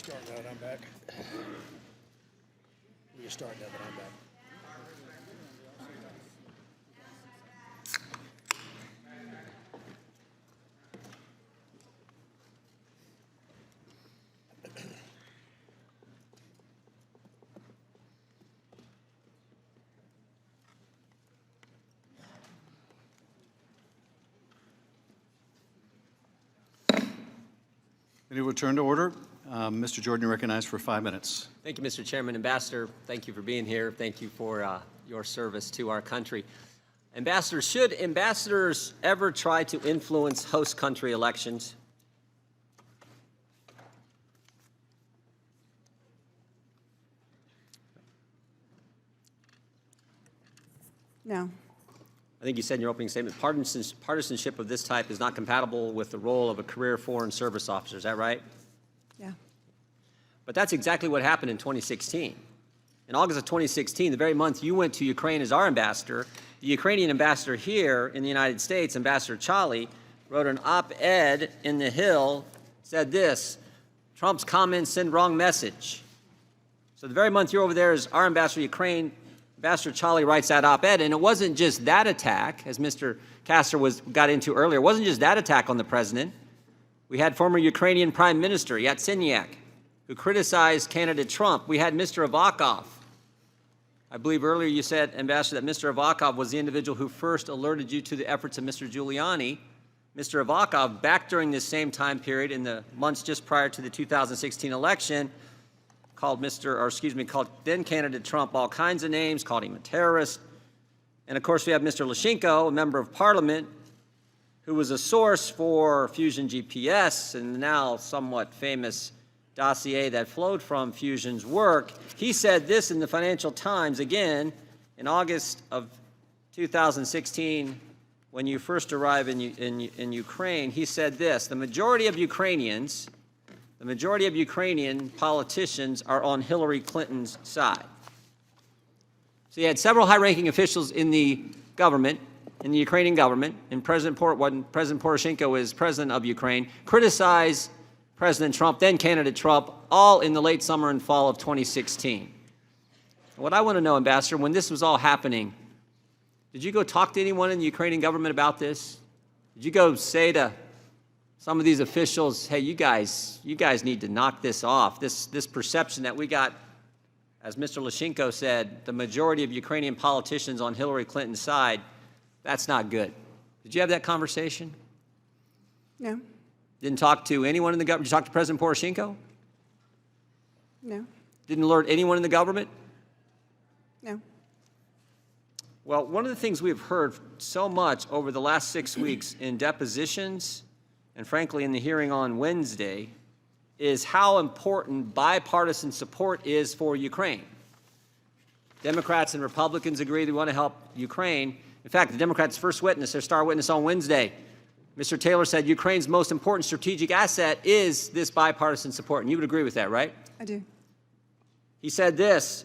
Start now that I'm back. We can start now that I'm back. Ready to return to order. Mr. Jordan, you're recognized for 5 minutes. Thank you, Mr. Chairman. Ambassador, thank you for being here. Thank you for your service to our country. Ambassador, should ambassadors ever try to influence host country elections? No. I think you said in your opening statement, partisanship of this type is not compatible with the role of a career foreign service officer. Is that right? Yeah. But that's exactly what happened in 2016. In August of 2016, the very month you went to Ukraine as our ambassador, the Ukrainian ambassador here in the United States, Ambassador Chali, wrote an op-ed in The Hill, said this: Trump's comments send wrong message. So the very month you're over there as our ambassador to Ukraine, Ambassador Chali writes that op-ed, and it wasn't just that attack, as Mr. Castor got into earlier, it wasn't just that attack on the president. We had former Ukrainian Prime Minister Yatsenyuk, who criticized candidate Trump. We had Mr. Avakov. I believe earlier you said, Ambassador, that Mr. Avakov was the individual who first alerted you to the efforts of Mr. Giuliani. Mr. Avakov, back during this same time period, in the months just prior to the 2016 election, called then candidate Trump all kinds of names, called him a terrorist. And of course, we have Mr. Lyshenko, a member of parliament, who was a source for Fusion GPS and the now somewhat famous dossier that flowed from Fusion's work. He said this in the Financial Times, again, in August of 2016, when you first arrived in Ukraine. He said this: the majority of Ukrainian politicians are on Hillary Clinton's side. So you had several high-ranking officials in the government, in the Ukrainian government, and President Poroshenko is president of Ukraine, criticize President Trump, then candidate Trump, all in the late summer and fall of 2016. What I want to know, Ambassador, when this was all happening, did you go talk to anyone in the Ukrainian government about this? Did you go say to some of these officials, hey, you guys need to knock this off. This perception that we got, as Mr. Lyshenko said, the majority of Ukrainian politicians on Hillary Clinton's side, that's not good. Did you have that conversation? No. Didn't talk to anyone in the government? Did you talk to President Poroshenko? No. Didn't alert anyone in the government? No. Well, one of the things we've heard so much over the last 6 weeks in depositions and frankly in the hearing on Wednesday is how important bipartisan support is for Ukraine. Democrats and Republicans agree they want to help Ukraine. In fact, the Democrats' first witness, their star witness on Wednesday, Mr. Taylor said Ukraine's most important strategic asset is this bipartisan support. And you would agree with that, right? I do. He said this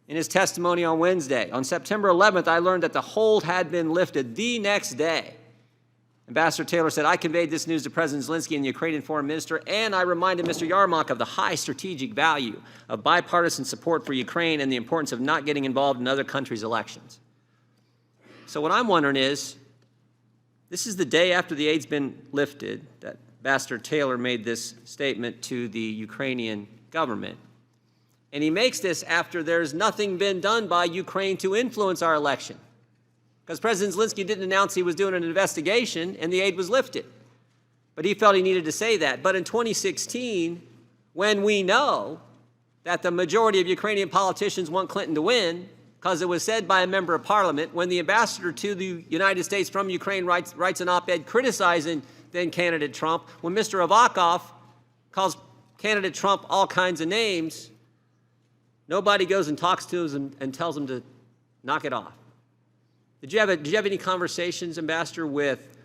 in his testimony on Wednesday. On September 11th, I learned that the hold had been lifted the next day. Ambassador Taylor said, I conveyed this news to President Zelensky and the Ukrainian foreign minister, and I reminded Mr. Yarmak of the high strategic value of bipartisan support for Ukraine and the importance of not getting involved in other countries' elections. So what I'm wondering is, this is the day after the aid's been lifted that Ambassador Taylor made this statement to the Ukrainian government. And he makes this after there's nothing been done by Ukraine to influence our election. Because President Zelensky didn't announce he was doing an investigation and the aid was lifted. But he felt he needed to say that. But in 2016, when we know that the majority of Ukrainian politicians want Clinton to win, because it was said by a member of parliament, when the ambassador to the United States from Ukraine writes an op-ed criticizing then candidate Trump, when Mr. Avakov calls candidate Trump all kinds of names, nobody goes and talks to him and tells him to knock it off. Did you have any conversations, Ambassador, with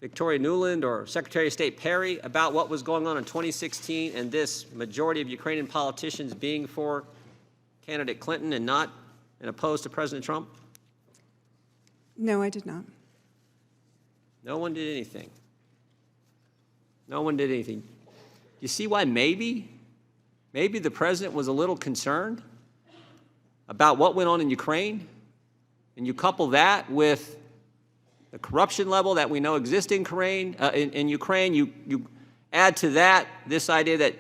Victoria Nuland or Secretary of State Perry about what was going on in 2016 and this majority of Ukrainian politicians being for candidate Clinton and not and opposed to President Trump? No, I did not. No one did anything. No one did anything. You see why maybe maybe the president was a little concerned about what went on in Ukraine, and you couple that with the corruption level that we know exists in Ukraine, you add to that this idea that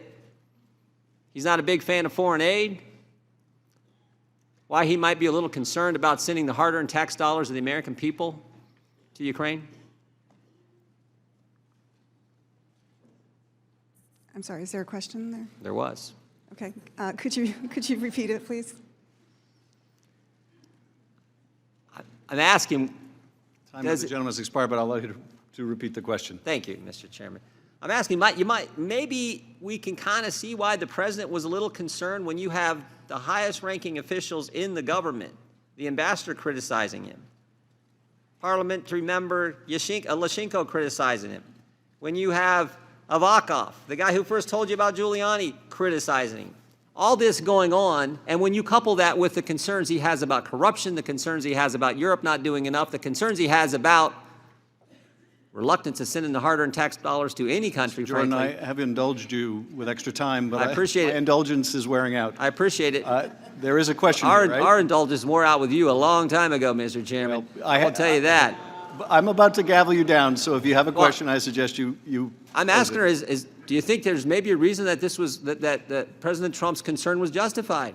he's not a big fan of foreign aid, why he might be a little concerned about sending the hard-earned tax dollars of the American people to Ukraine? I'm sorry, is there a question there? There was. Okay, could you repeat it, please? I'm asking. Time of the gentleman's expired, but I'll allow you to repeat the question. Thank you, Mr. Chairman. I'm asking, maybe we can kind of see why the president was a little concerned when you have the highest-ranking officials in the government, the ambassador criticizing him, parliamentary member Lashchenko criticizing him, when you have Avakov, the guy who first told you about Giuliani, criticizing him. All this going on, and when you couple that with the concerns he has about corruption, the concerns he has about Europe not doing enough, the concerns he has about reluctance to send in the hard-earned tax dollars to any country, Jordan, frankly. I have indulged you with extra time, but I appreciate my it. indulgence is wearing out. I appreciate it. There is a question Our, here, right? our indulgence wore out with you a long time ago, Mr. Chairman. Well, I'll tell you that. I'm about to gavel you down, so if you have a question, I suggest you I'm pose asking it. her, do you think there's maybe a reason that this was that President Trump's concern was justified?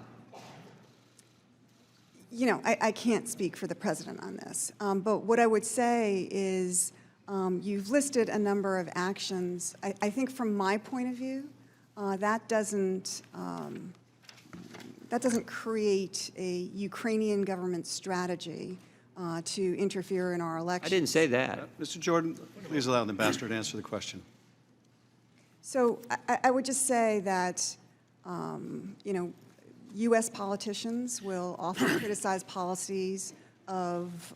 You know, I can't speak for the president on this, but what I would say is you've listed a number of actions. I think from my point of view, that doesn't create a Ukrainian government strategy to interfere in our I election. didn't say that. Mr. Jordan, please allow the ambassador to answer the question. So I would just say that, you know, U.S. politicians will often criticize policies of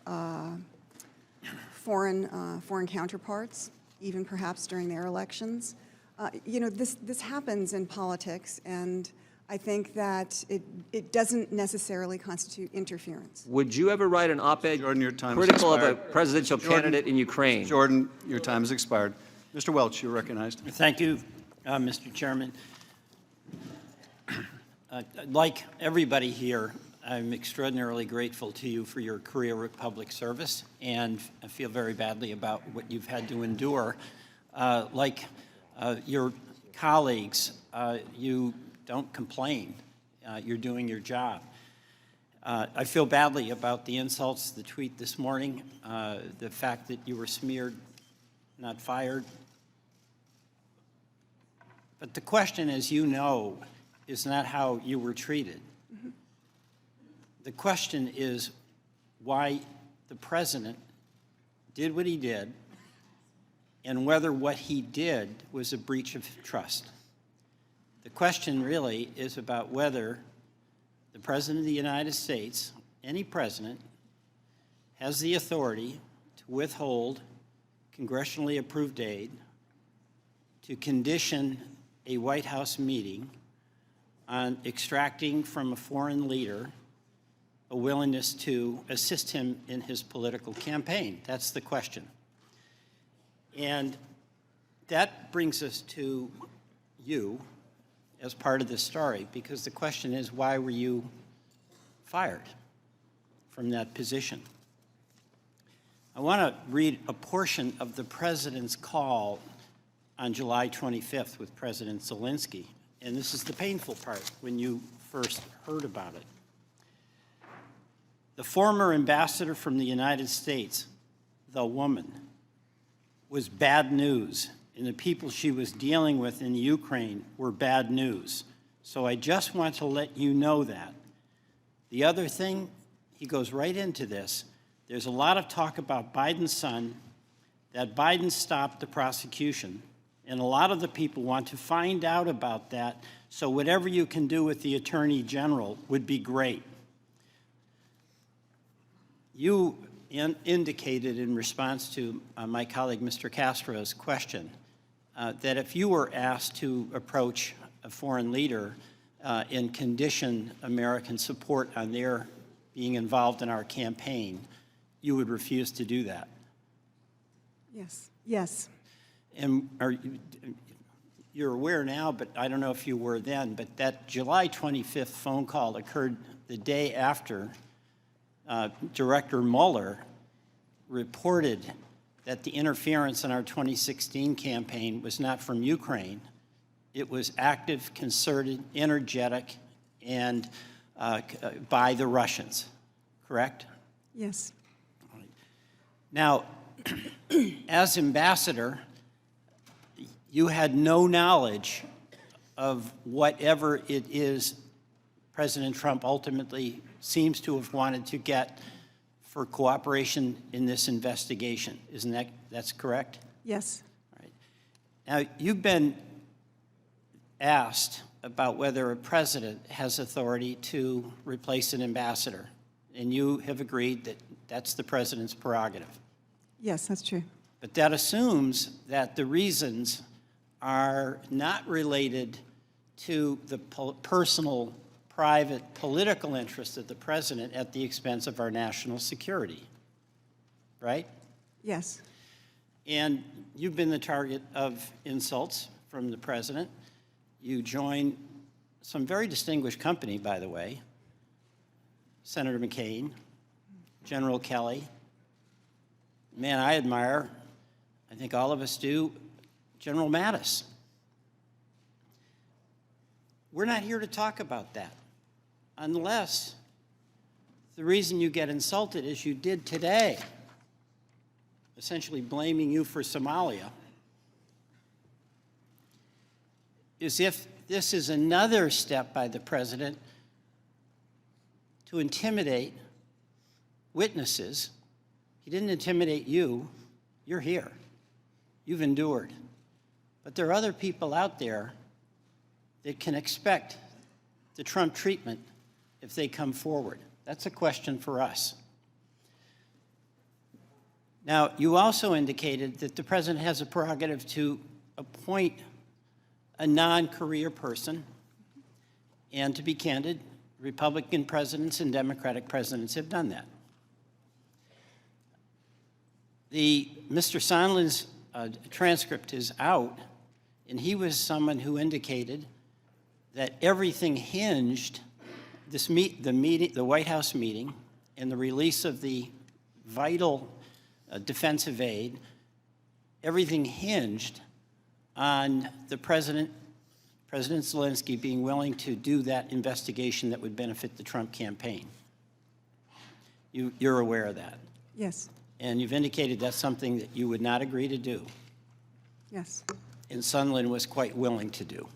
foreign counterparts, even perhaps during their elections. You know, this happens in politics, and I think that it doesn't necessarily constitute interference. Would you ever write an op-ed Jordan, your time has critical of a expired. presidential candidate in Ukraine? Jordan, your time has expired. Mr. Welch, you're recognized. Thank you, Mr. Chairman. Like everybody here, I'm extraordinarily grateful to you for your career of public service, and I feel very badly about what you've had to endure. Like your colleagues, you don't complain. You're doing your job. I feel badly about the insults, the tweet this morning, the fact that you were smeared, not fired. But the question, as you know, is not how you were treated. Mm-hmm. The question is why the president did what he did and whether what he did was a breach of trust. The question really is about whether the President of the United States, any president, has the authority to withhold congressionally approved aid, to condition a White House meeting on extracting from a foreign leader a willingness to assist him in his political campaign. That's the question. And that brings us to you as part of this story, because the question is, why were you fired from that position? I want to read a portion of the president's call on July 25th with President Zelensky. And this is the painful part when you first heard about it. The former ambassador from the United States, the woman, was bad news, and the people she was dealing with in Ukraine were bad news. So I just want to let you know that. The other thing, he goes right into this, there's a lot of talk about Biden's son, that Biden stopped the prosecution. And a lot of the people want to find out about that, so whatever you can do with the Attorney General would be great. You indicated in response to my colleague Mr. Castro's question that if you were asked to approach a foreign leader and condition American support on their being involved in our campaign, you would refuse to do that. Yes. Yes. And you're aware now, but I don't know if you were then, but that July 25th phone call occurred the day after Director Mueller reported that the interference in our 2016 campaign was not from Ukraine. It was active, concerted, energetic, and by the Russians, correct? Yes. Now, as ambassador, you had no knowledge of whatever it is President Trump ultimately seems to have wanted to get for cooperation in this investigation. Isn't that's correct? Yes. All right. Now, you've been asked about whether a president has authority to replace an ambassador, and you have agreed that that's the president's prerogative. Yes, that's true. But that assumes that the reasons are not related to the personal, private, political interest of the president at the expense of our national security, right? Yes. And you've been the target of insults from the president. You join some very distinguished company, by the way, Senator McCain, General Kelly, man I admire, I think all of us do, General Mattis. We're not here to talk about that unless the reason you get insulted is you did today, essentially blaming you for Somalia, is if this is another step by the president to intimidate witnesses. He didn't intimidate you. You're here. You've endured. But there are other people out there that can expect the Trump treatment if they come forward. That's a question for us. Now, you also indicated that the president has a prerogative to appoint a non-career person, and to be candid, Republican presidents and Democratic presidents have done that. Mr. Sondland's transcript is out, and he was someone who indicated that everything hinged, the White House meeting and the release of the vital defensive aid, everything hinged on the President Zelensky being willing to do that investigation that would benefit the Trump campaign. You're aware of that. Yes. And you've indicated that's something that you would not agree to do, Yes. and Sondland was quite willing to do.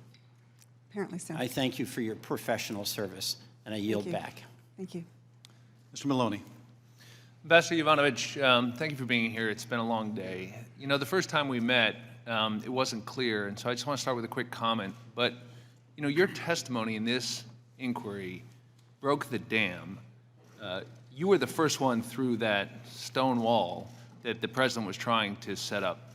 Apparently so. I thank you for your professional service, and I yield you. back. Thank you. Mr. Maloney. Ambassador Yovanovitch, thank you for being here. It's been a long day. You know, the first time we met, it wasn't clear, and so I just want to start with a quick comment. But, you know, your testimony in this inquiry broke the dam. You were the first one through that stone wall that the president was trying to set up.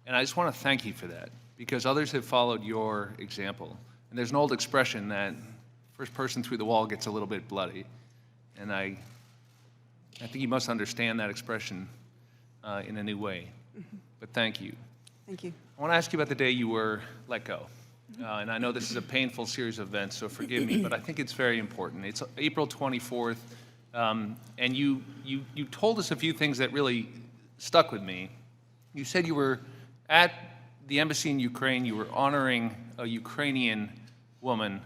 And I just want to thank you for that, because others have followed your example. And there's an old expression that first person through the wall gets a little bit bloody. And I think you must understand that expression in a new way. But thank you. Thank you. I want to ask you about the day you were let go. And I know this is a painful series of events, so forgive me, but I think it's very important. It's April 24th, and you told us a few things that really stuck with me. You said you were at the embassy in Ukraine, you were honoring a Ukrainian woman,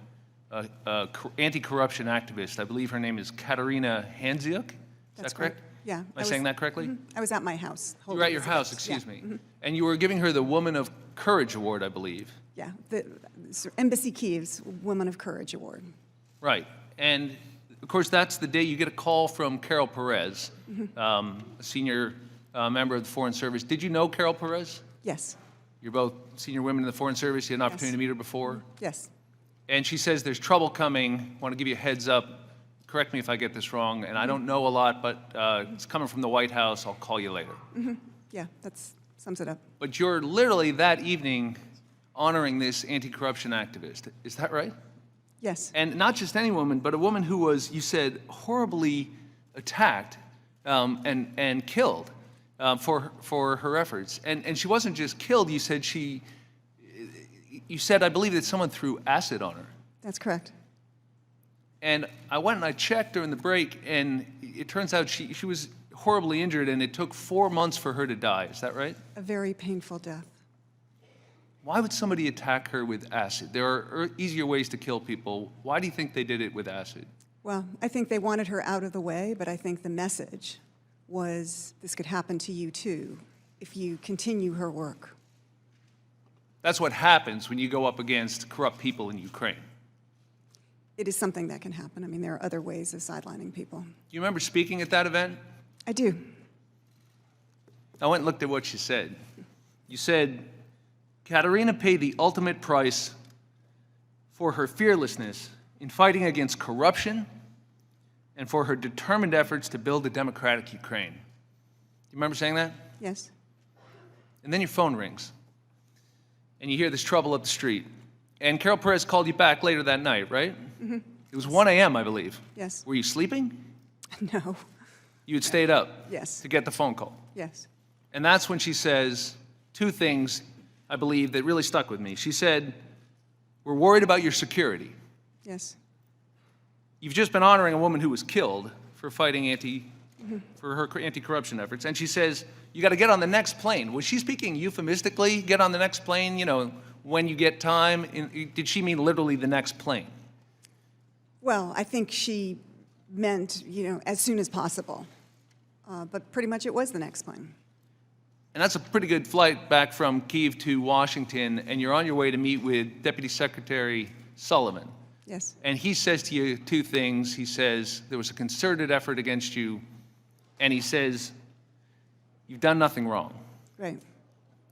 anti-corruption activist. I believe her name is Katerina Handziuk. Is That's that correct? Yeah. Am I saying that correctly? I was at my house. You were at your house, excuse me. And you were giving her the Woman of Courage Award, I believe. Yeah, the Embassy Kiev's Woman of Courage Award. Right. And, of course, that's the day you get a call from Carol Perez, a senior member of the Foreign Service. Did you know Carol Perez? Yes. You're both senior women in the Foreign Service. You had an opportunity Yes. to meet her before. Yes. And she says, there's trouble coming. Want to give you a heads up. Correct me if I get this wrong. And I don't know a lot, but it's coming from the White House. I'll call you later. Yeah, that sums it up. But you're literally that evening honoring this anti-corruption activist. Is that right? Yes. And not just any woman, but a woman who was, you said, horribly attacked and killed for her efforts. And she wasn't just killed, you said she you said, I believe, that someone threw acid on her. That's correct. And I went and I checked during the break, and it turns out she was horribly injured, and it took 4 months for her to die. Is that right? A very painful death. Why would somebody attack her with acid? There are easier ways to kill people. Why do you think they did it with acid? Well, I think they wanted her out of the way, but I think the message was this could happen to you too if you continue her work. That's what happens when you go up against corrupt people in Ukraine. It is something that can happen. I mean, there are other ways of sidelining people. Do you remember speaking at that event? I do. I went and looked at what you said. You said, Katerina paid the ultimate price for her fearlessness in fighting against corruption and for her determined efforts to build a democratic Ukraine. Do you remember saying that? Yes. And then your phone rings, and you hear this trouble up the street. And Carol Perez called you back later that night, right? Mm-hmm. It was 1 a.m., I believe. Yes. Were you sleeping? No. You had stayed up Yes. to get the phone call. Yes. And that's when she says two things, I believe, that really stuck with me. She said, we're worried about your security. Yes. You've just been honoring a woman who was killed for fighting for her anti-corruption efforts. And she says, you got to get on the next plane. Was she speaking euphemistically, get on the next plane, when you get time? Did she mean literally the next plane? Well, I think she meant, as soon as possible. But pretty much it was the next plane. And that's a pretty good flight back from Kyiv to Washington, and you're on your way to meet with Deputy Secretary Sullivan. Yes. And he says to you two things. He says there was a concerted effort against you, and he says you've done nothing wrong. Right.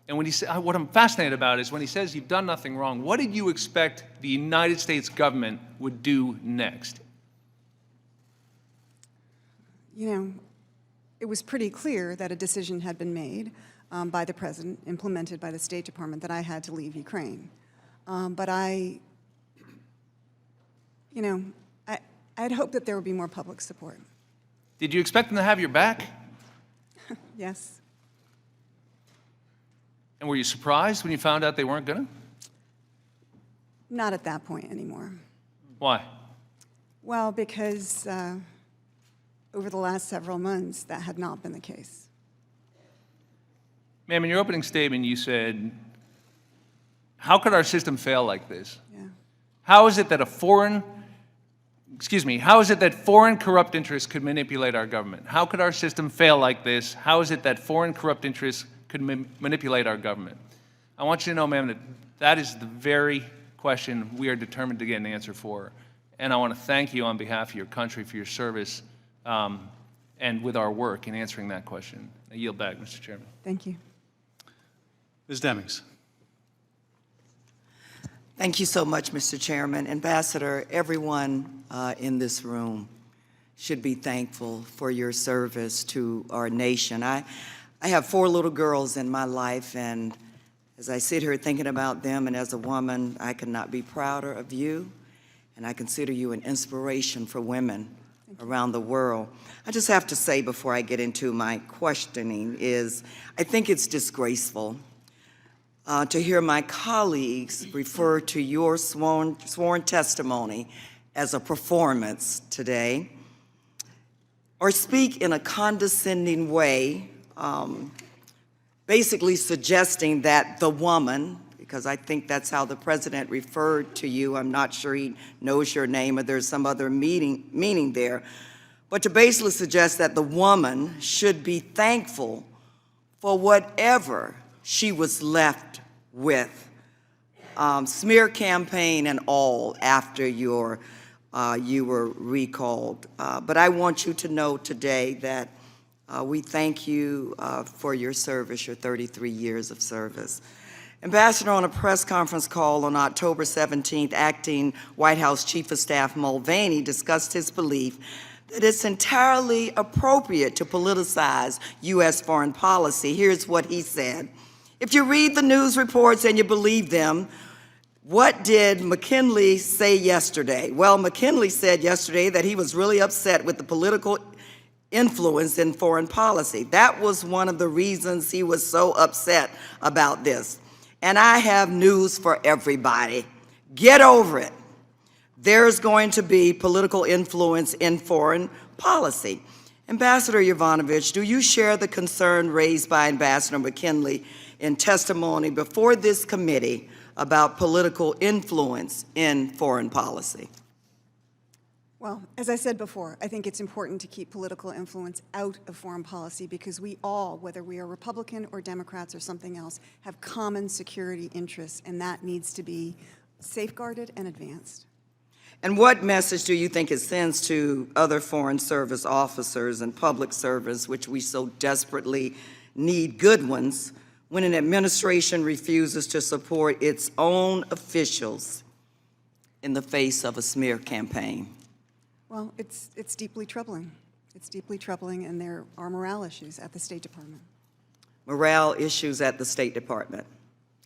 And when he said, what I'm fascinated about is when he says you've done nothing wrong, what did you expect the United States government would do next? It was pretty clear that a decision had been made by the president, implemented by the State Department, that I had to leave Ukraine. But I had hoped that there would be more public support. Did you expect them to have your back? Yes. And were you surprised when you found out they weren't going to? Not at that point anymore. Why? Well, because over the last several months, that had not been the case. Ma'am, in your opening statement, you said, how could our system fail like this? Yeah. How is it that foreign corrupt interests could manipulate our government? How could our system fail like this? How is it that foreign corrupt interests could manipulate our government? I want you to know, ma'am, that is the very question we are determined to get an answer for. And I want to thank you on behalf of your country for your service and with our work in answering that question. I yield back, Mr. Chairman. Thank you. Ms. Demings. Thank you so much, Mr. Chairman. Ambassador, everyone in this room should be thankful for your service to our nation. I have 4 little girls in my life, and as I sit here thinking about them, and as a woman, I could not be prouder of you, and I consider you an inspiration for women around the world. I just have to say before I get into my questioning is I think it's disgraceful to hear my colleagues refer to your sworn testimony as a performance today, or speak in a condescending way, basically suggesting that the woman, because I think that's how the president referred to you, I'm not sure he knows your name or there's some other meaning there, but to basically suggest that the woman should be thankful for whatever she was left with, smear campaign and all after you were recalled. But I want you to know today that we thank you for your service, your 33 years of service. Ambassador, on a press conference call on October 17th, acting White House Chief of Staff Mulvaney discussed his belief that it's entirely appropriate to politicize U.S. foreign policy. Here's what he said. If you read the news reports and you believe them, what did McKinley say yesterday? Well, McKinley said yesterday that he was really upset with the political influence in foreign policy. That was one of the reasons he was so upset about this. And I have news for everybody. Get over it. There's going to be political influence in foreign policy. Ambassador Yovanovitch, do you share the concern raised by Ambassador McKinley in testimony before this committee about political influence in foreign policy? Well, as I said before, I think it's important to keep political influence out of foreign policy because we all, whether we are Republican or Democrats or something else, have common security interests, and that needs to be safeguarded and advanced. And what message do you think it sends to other foreign service officers and public servants, which we so desperately need good ones, when an administration refuses to support its own officials in the face of a smear campaign? Well, it's deeply troubling. It's deeply troubling, and there are morale issues at the State Department. Morale issues at the State Department.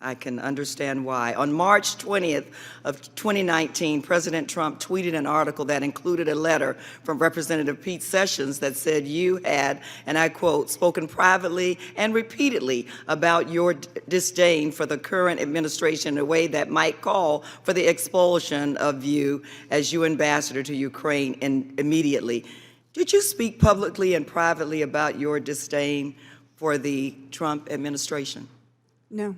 I can understand why. On March 20th of 2019, President Trump tweeted an article that included a letter from Representative Pete Sessions that said you had, and I quote, spoken privately and repeatedly about your disdain for the current administration in a way that might call for the expulsion of you as your ambassador to Ukraine immediately. Did you speak publicly and privately about your disdain for the Trump administration? No.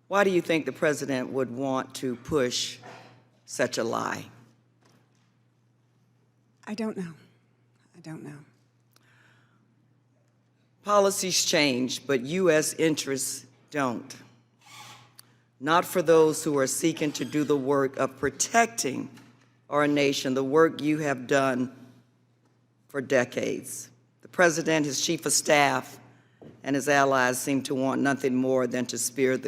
Why do you think the president would want to push such a lie? I don't know. I don't know. Policies change, but U.S. interests don't. Not for those who are seeking to do the work of protecting our nation, the work you have done for decades. The president, his chief of staff, and his allies seem to want nothing more than to smear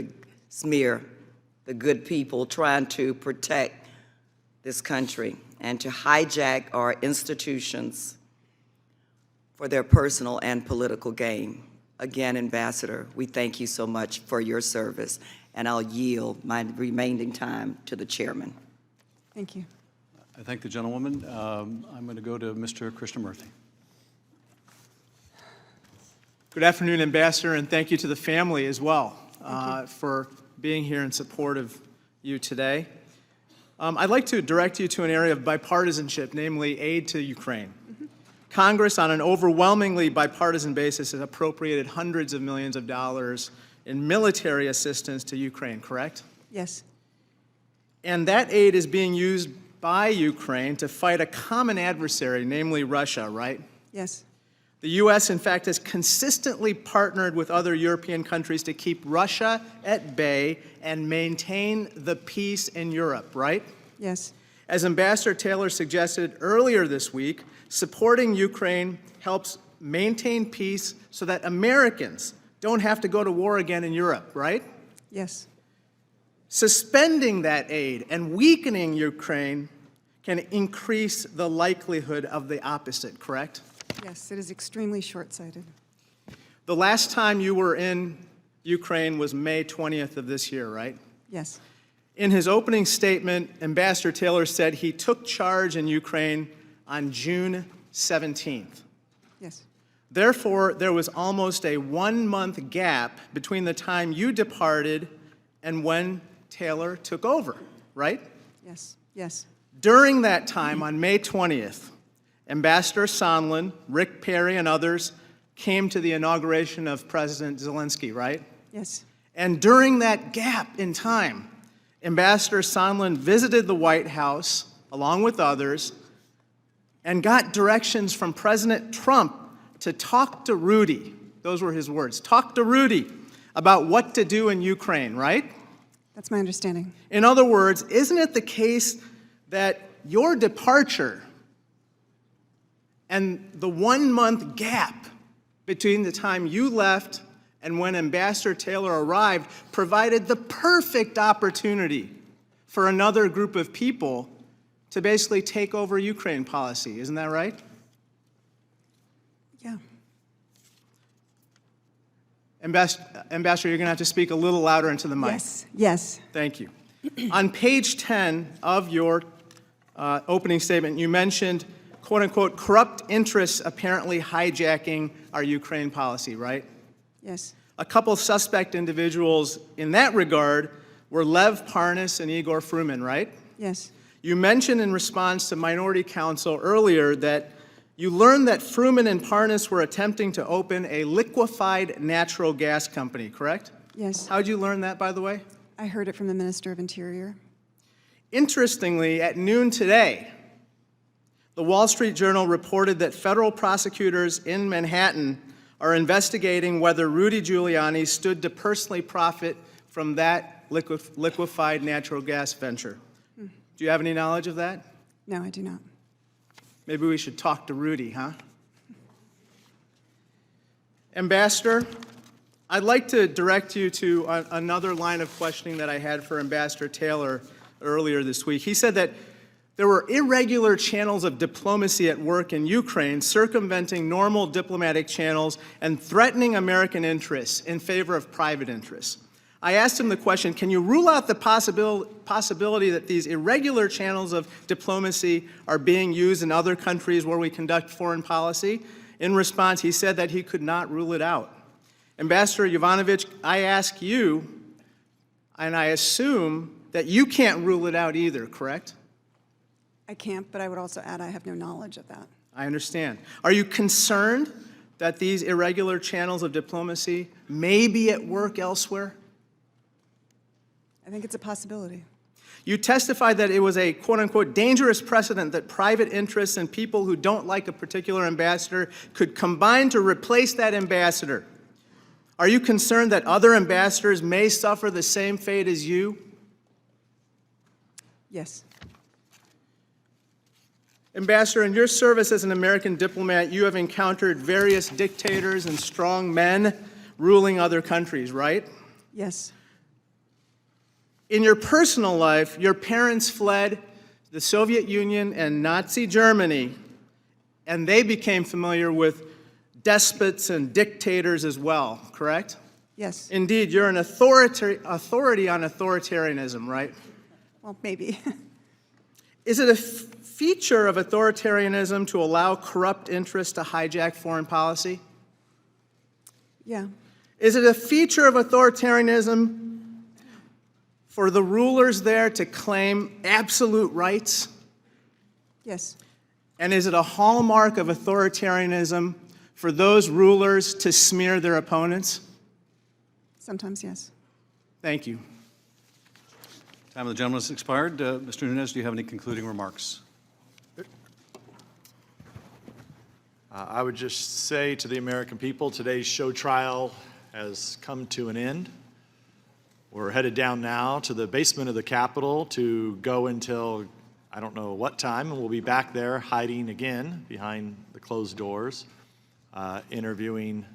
the good people trying to protect this country and to hijack our institutions for their personal and political gain. Again, Ambassador, we thank you so much for your service, and I'll yield my remaining time to the chairman. Thank you. I thank the gentlewoman. I'm going to go to Mr. Krishnamurthy. Good afternoon, Ambassador, and thank you to the family as well for being here in support of you today. I'd like to direct you to an area of bipartisanship, namely aid to Ukraine. Congress, on an overwhelmingly bipartisan basis, has appropriated hundreds of millions of dollars in military assistance to Ukraine, correct? Yes. And that aid is being used by Ukraine to fight a common adversary, namely Russia, right? Yes. The U.S., in fact, has consistently partnered with other European countries to keep Russia at bay and maintain the peace in Europe, right? Yes. As Ambassador Taylor suggested earlier this week, supporting Ukraine helps maintain peace so that Americans don't have to go to war again in Europe, right? Yes. Suspending that aid and weakening Ukraine can increase the likelihood of the opposite, correct? Yes, it is extremely short-sighted. The last time you were in Ukraine was May 20th of this year, right? Yes. In his opening statement, Ambassador Taylor said he took charge in Ukraine on June 17th. Yes. Therefore, there was almost a 1-month gap between the time you departed and when Taylor took over, right? Yes. Yes. During that time, on May 20th, Ambassador Sondland, Rick Perry, and others came to the inauguration of President Zelensky, right? Yes. And during that gap in time, Ambassador Sondland visited the White House, along with others, and got directions from President Trump to talk to Rudy. Those were his words. Talk to Rudy about what to do in Ukraine, right? That's my understanding. In other words, isn't it the case that your departure and the 1-month gap between the time you left and when Ambassador Taylor arrived provided the perfect opportunity for another group of people to basically take over Ukraine policy? Isn't that right? Yeah. Ambassador, you're going to have to speak a little louder into the mic. Yes. Yes. Thank you. On page 10 of your opening statement, you mentioned, quote unquote, corrupt interests apparently hijacking our Ukraine policy, right? Yes. A couple suspect individuals in that regard were Lev Parnas and Igor Fruman, right? Yes. You mentioned in response to Minority Counsel earlier that you learned that Fruman and Parnas were attempting to open a liquefied natural gas company, correct? Yes. How'd you learn that, by the way? I heard it from the Minister of Interior. Interestingly, at noon today, the Wall Street Journal reported that federal prosecutors in Manhattan are investigating whether Rudy Giuliani stood to personally profit from that liquefied natural gas venture. Do you have any knowledge of that? No, I do not. Maybe we should talk to Rudy, huh? Ambassador, I'd like to direct you to another line of questioning that I had for Ambassador Taylor earlier this week. He said that there were irregular channels of diplomacy at work in Ukraine, circumventing normal diplomatic channels and threatening American interests in favor of private interests. I asked him the question, can you rule out the possibility that these irregular channels of diplomacy are being used in other countries where we conduct foreign policy? In response, he said that he could not rule it out. Ambassador Yovanovitch, I ask you, and I assume that you can't rule it out either, correct? I can't, but I would also add I have no knowledge of that. I understand. Are you concerned that these irregular channels of diplomacy may be at work elsewhere? I think it's a possibility. You testified that it was a quote-unquote dangerous precedent that private interests and people who don't like a particular ambassador could combine to replace that ambassador. Are you concerned that other ambassadors may suffer the same fate as you? Yes. Ambassador, in your service as an American diplomat, you have encountered various dictators and strong men ruling other countries, right? Yes. In your personal life, your parents fled the Soviet Union and Nazi Germany, and they became familiar with despots and dictators as well, correct? Yes. Indeed, you're an authority on authoritarianism, right? Well, maybe. Is it a feature of authoritarianism to allow corrupt interests to hijack foreign policy? Yeah. Is it a feature of authoritarianism for the rulers there to claim absolute rights? Yes. And is it a hallmark of authoritarianism for those rulers to smear their opponents? Sometimes, yes. Thank you. Time of the gentleman has expired. Mr. Nunes, do you have any concluding remarks? I would just say to the American people, today's show trial has come to an end. We're headed down now to the basement of the Capitol to go until I don't know what time, and we'll be back there hiding again behind the closed doors, interviewing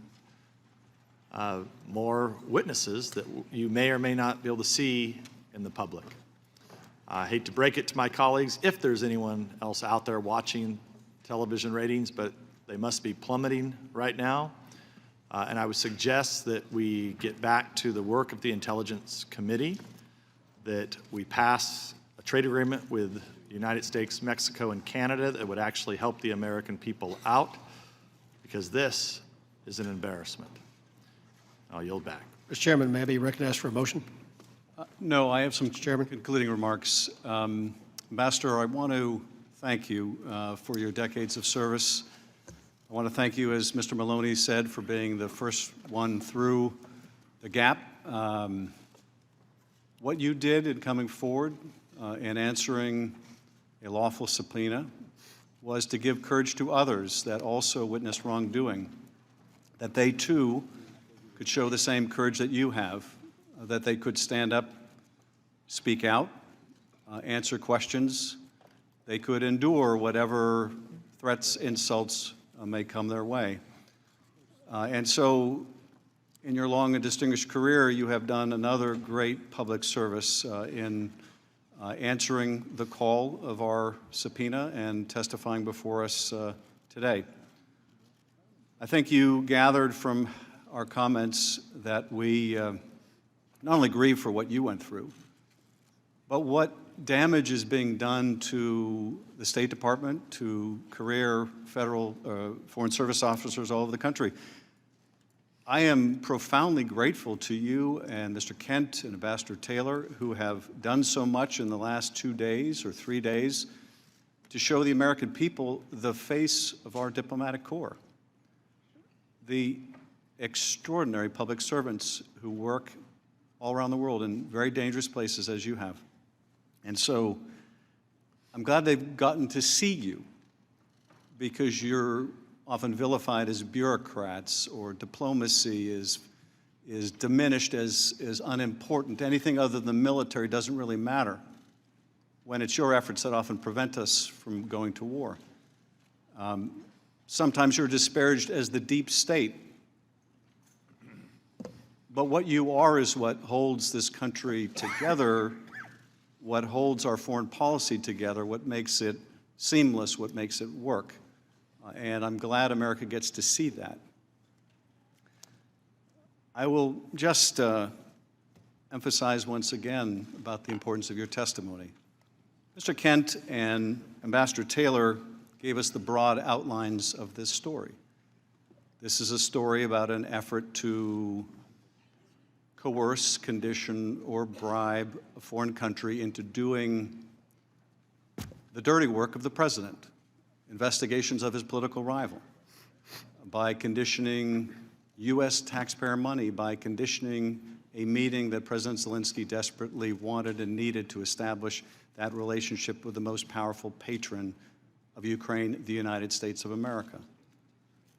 more witnesses that you may or may not be able to see in the public. I hate to break it to my colleagues, if there's anyone else out there watching television ratings, but they must be plummeting right now. And I would suggest that we get back to the work of the Intelligence Committee, that we pass a trade agreement with the United States, Mexico, and Canada that would actually help the American people out, because this is an embarrassment. I'll yield back. Mr. Chairman, may I be recognized for a motion? No, I have some Chairman. concluding remarks. Ambassador, I want to thank you for your decades of service. I want to thank you, as Mr. Maloney said, for being the first one through the gap. What you did in coming forward and answering a lawful subpoena was to give courage to others that also witnessed wrongdoing, that they too could show the same courage that you have, that they could stand up, speak out, answer questions. They could endure whatever threats, insults may come their way. And so, in your long and distinguished career, you have done another great public service in answering the call of our subpoena and testifying before us today. I think you gathered from our comments that we not only grieve for what you went through, but what damage is being done to the State Department, to career federal Foreign Service officers all over the country. I am profoundly grateful to you and Mr. Kent and Ambassador Taylor, who have done so much in the last 2 days or 3 days to show the American people the face of our diplomatic corps, the extraordinary public servants who work all around the world in very dangerous places as you have. And so I'm glad they've gotten to see you, because you're often vilified as bureaucrats, or diplomacy is diminished as unimportant. Anything other than military doesn't really matter, when it's your efforts that often prevent us from going to war. Sometimes you're disparaged as the deep state. But what you are is what holds this country together, what holds our foreign policy together, what makes it seamless, what makes it work. And I'm glad America gets to see that. I will just emphasize once again about the importance of your testimony. Mr. Kent and Ambassador Taylor gave us the broad outlines of this story. This is a story about an effort to coerce, condition, or bribe a foreign country into doing the dirty work of the president, investigations of his political rival, by conditioning U.S. taxpayer money, by conditioning a meeting that President Zelensky desperately wanted and needed to establish that relationship with the most powerful patron of Ukraine, the United States of America.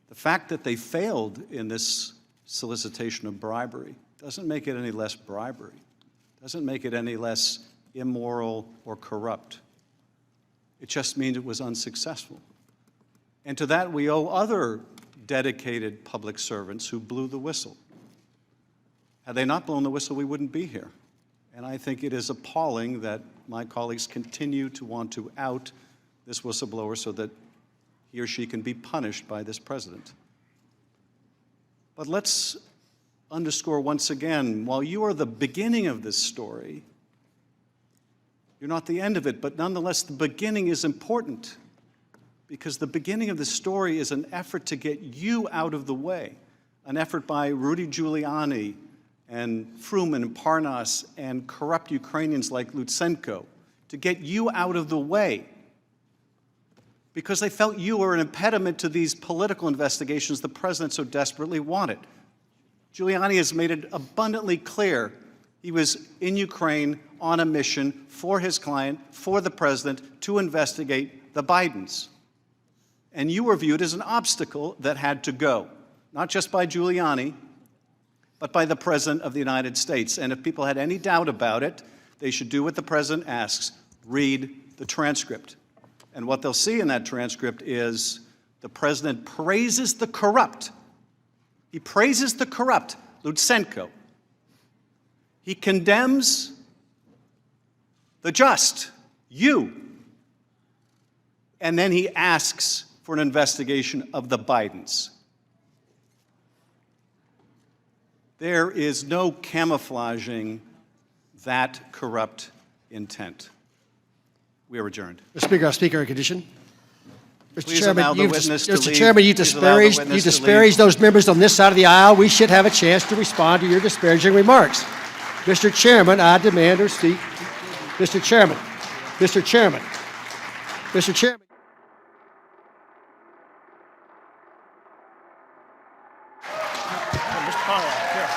The fact that they failed in this solicitation of bribery doesn't make it any less bribery, doesn't make it any less immoral or corrupt. It just means it was unsuccessful. And to that we owe other dedicated public servants who blew the whistle. Had they not blown the whistle, we wouldn't be here. And I think it is appalling that my colleagues continue to want to out this whistleblower so that he or she can be punished by this president. But let's underscore once again, while you are the beginning of this story, you're not the end of it, but nonetheless, the beginning is important, because the beginning of the story is an effort to get you out of the way, an effort by Rudy Giuliani and Fruman and Parnas and corrupt Ukrainians like Lutsenko to get you out of the way, because they felt you were an impediment to these political investigations the president so desperately wanted. Giuliani has made it abundantly clear he was in Ukraine on a mission for his client, for the president, to investigate the Bidens. And you were viewed as an obstacle that had to go, not just by Giuliani, but by the President of the United States. And if people had any doubt about it, they should do what the President asks: read the transcript. And what they'll see in that transcript is the President praises the corrupt. He praises the corrupt, Lutsenko. He condemns the just, you. And then he asks for an investigation of the Bidens. There is no camouflaging that corrupt intent. We are adjourned. Mr. Speaker, I'll speak on condition. Please allow the witness to Mr. leave. Chairman, you Please allow the disparaged witness to leave. those members on this side of the aisle. We should have a chance to respond to your disparaging remarks. Mr. Chairman, I demand or seek. Mr. Chairman, Mr. Chairman, Mr. Chairman. Mr. Conrad, here.